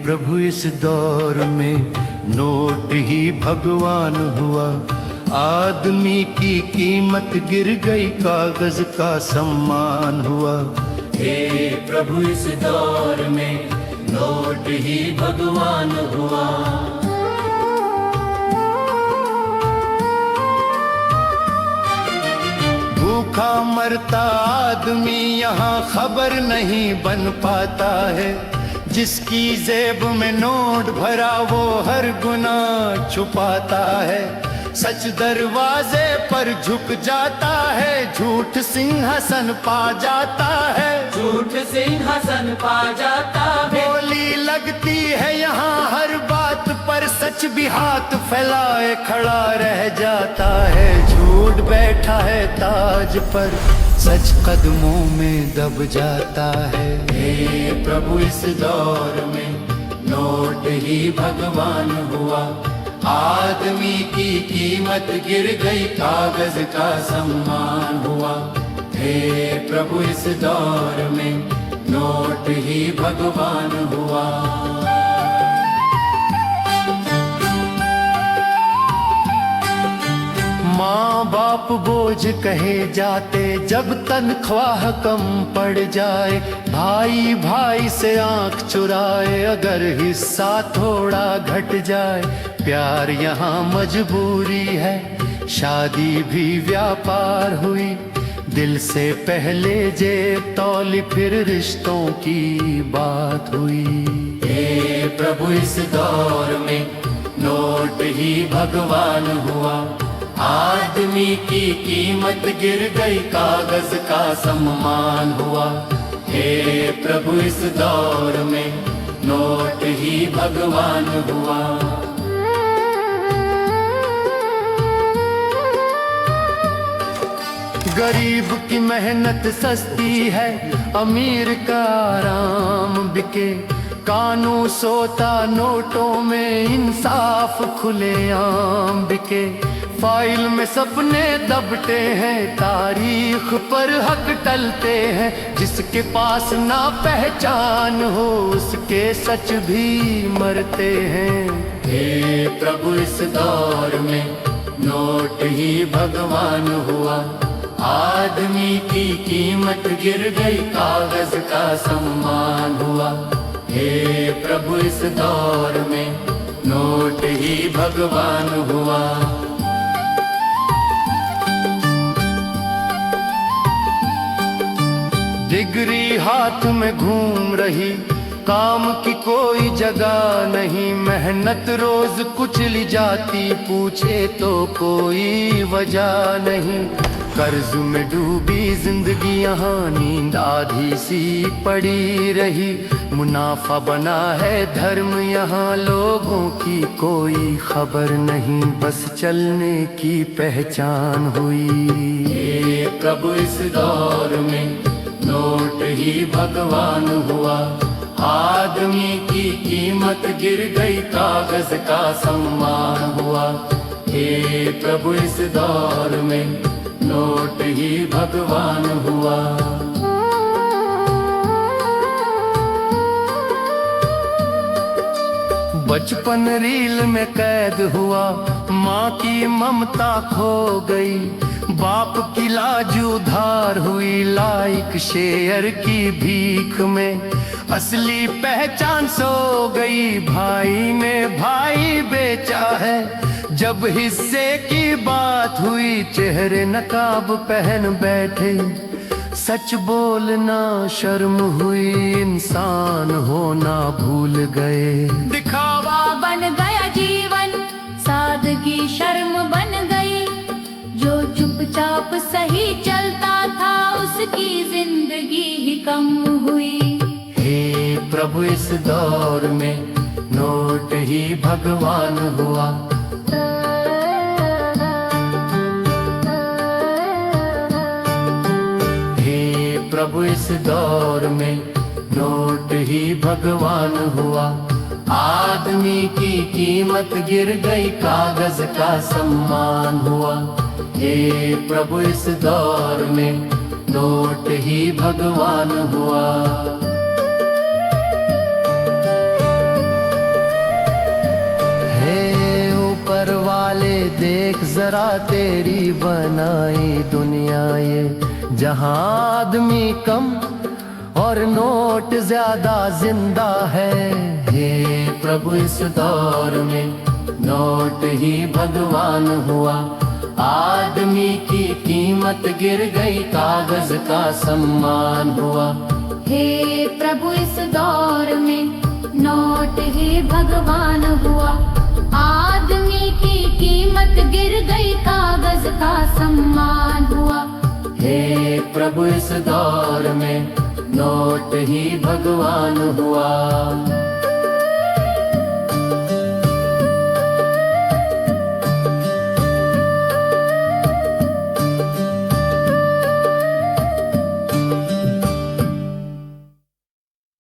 प्रभु इस दौर में नोट ही भगवान हुआ। आदमी की कीमत गिर गई, कागज का सम्मान हुआ। हे प्रभु इस दौर में नोट ही भगवान हुआ। भूखा मरता आदमी यहाँ खबर नहीं बन पाता है। जिसकी जेब में नोट भरा वो हर गुनाह छुपाता है। सच दरवाजे पर झुक जाता है, झूठ सिंहासन पा जाता है। झूठ सिंहासन पा जाता है। बोली लगती है यहाँ हर बात पर, सच भी हाथ फैलाए खड़ा रह जाता है। झूठ बैठा है ताज पर, सच कदमों में दब जाता है। हे प्रभु इस दौर में नोट ही भगवान हुआ। आदमी की कीमत गिर गई, कागज का सम्मान हुआ। हे प्रभु इस दौर में नोट ही भगवान हुआ। माँ बाप बोझ कहे जाते जब तनख्वाह कम पड़ जाए। भाई भाई से आंख चुराए अगर हिस्सा थोड़ा घट जाए। प्यार यहाँ मजबूरी है, शादी भी व्यापार हुई। दिल से पहले जेब तौली, फिर रिश्तों की बात हुई। हे प्रभु इस दौर में नोट ही भगवान हुआ। आदमी की कीमत गिर गई, कागज का सम्मान हुआ। हे प्रभु इस दौर में नोट ही भगवान हुआ। गरीब की मेहनत सस्ती है, अमीर का आराम बिके। कानून सोता नोटों में, इंसाफ खुलेआम बिके। फाइल में सपने दबते हैं, तारीख पर हक टलते हैं। जिसके पास ना पहचान हो, उसके सच भी मरते हैं। हे प्रभु इस दौर में नोट ही भगवान हुआ। आदमी की कीमत गिर गई, कागज का सम्मान हुआ। हे प्रभु इस दौर में नोट ही भगवान हुआ। डिग्री हाथ में घूम रही, काम की कोई जगह नहीं। मेहनत रोज कुचली जाती, पूछे तो कोई वजह नहीं। कर्ज में डूबी जिंदगी यहाँ, नींद आधी सी पड़ी रही। मुनाफा बना है धर्म यहाँ, लोगों की कोई खबर नहीं। बस चलने की पहचान हुई। हे प्रभु इस दौर में नोट ही भगवान हुआ। आदमी की कीमत गिर गई, कागज का सम्मान हुआ। हे प्रभु इस दौर में नोट ही भगवान हुआ। बचपन रील में कैद हुआ, माँ की ममता खो गई। बाप की लाज उधार हुई, लाइक शेयर की भीख में। असली पहचान सो गई, भाई ने भाई बेचा है। जब हिस्से की बात हुई, चेहरे नकाब पहन बैठे। सच बोलना शर्म हुई, इंसान होना भूल गए। दिखावा बन गया जीवन, सादगी शर्म बन गई। जो चुपचाप सही चलता था, उसकी जिंदगी ही कम हुई। हे प्रभु इस दौर में नोट ही भगवान हुआ। प्रभु इस दौर में नोट ही भगवान हुआ। आदमी की कीमत गिर गई, कागज का सम्मान हुआ। हे प्रभु इस दौर में नोट ही भगवान हुआ। देख जरा तेरी बनाई दुनिया ये, जहाँ आदमी कम और नोट ज्यादा जिंदा है। हे प्रभु इस दौर में नोट ही भगवान हुआ, आदमी की कीमत गिर गई, कागज का सम्मान हुआ। हे प्रभु इस दौर में नोट ही भगवान हुआ, आदमी की कीमत गिर गई, कागज का सम्मान हुआ। हे प्रभु इस दौर में नोट ही भगवान हुआ।